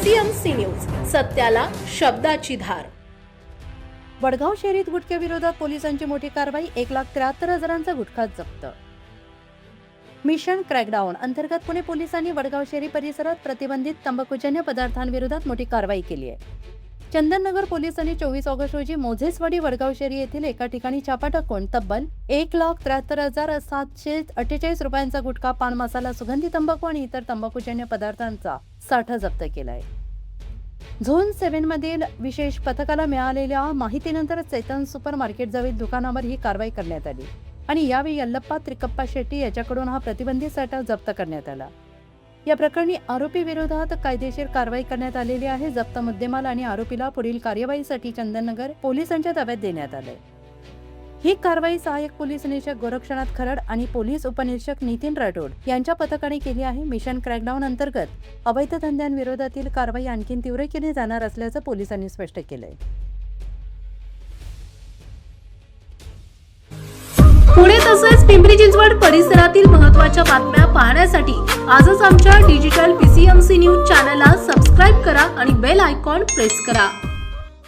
PCMC news, सत्याला शब्दाची धार। वडगाव शहरीत गुटख्याविरोधात पोलिसांची मोठी कारवाई। 1,73,000चा गुटखा जप्त। मिशन क्रॅकडाऊन अंतर्गत पुणे पोलिसांनी वडगाव शहरी परिसरात प्रतिबंधित तंबाखूजन्य पदार्थांविरोधात मोठी कारवाई केली आहे। चंदननगर पोलिसांनी 24 ऑगस्ट रोजी मोझेसवाडी वडगाव शहरी येथील एका ठिकाणी छापा टाकून तब्बल 1,73,748 रुपयांचा गुटखा, पान मसाला, सुगंधी तंबाखू आणि इतर तंबाखूजन्य पदार्थांचा साठा जप्त केला आहे। झोन 7 मधील विशेष पथकाला मिळालेल्या माहितीनंतर चैतन सुपर मार्केट जवळील दुकानावर ही कारवाई करण्यात आली आणि यावेळी यल्लप्पा त्रिकप्पा शेट्टी याच्याकडून हा प्रतिबंधित साठा जप्त करण्यात आला। या प्रकरणी आरोपी विरोधात कायदेशीर कारवाई करण्यात आलेली आहे। जप्त मुद्देमाल आणि आरोपीला पुढील कार्यवाहीसाठी चंदननगर पोलिसांच्या ताब्यात देण्यात आले। ही कारवाई सहाय्यक पोलीस निरीक्षक गोरक्षनाथ खरड आणि पोलीस उपनिरीक्षक नितीन राठोड यांच्या पथकाने केली आहे। मिशन क्रॅकडाऊन अंतर्गत अवैध धंद्यांविरोधातील कारवाई आणखी तीव्र केली जाणार असल्याचं पोलिसांनी स्पष्ट केलंय। पुणे तसेच पिंपरी चिंचवड परिसरातील महत्त्वाच्या बातम्या पाहण्यासाठी आजच आमच्या डिजिटल PCMC न्यूज चॅनलला सबस्क्राइब करा आणि बेल आयकॉन प्रेस करा।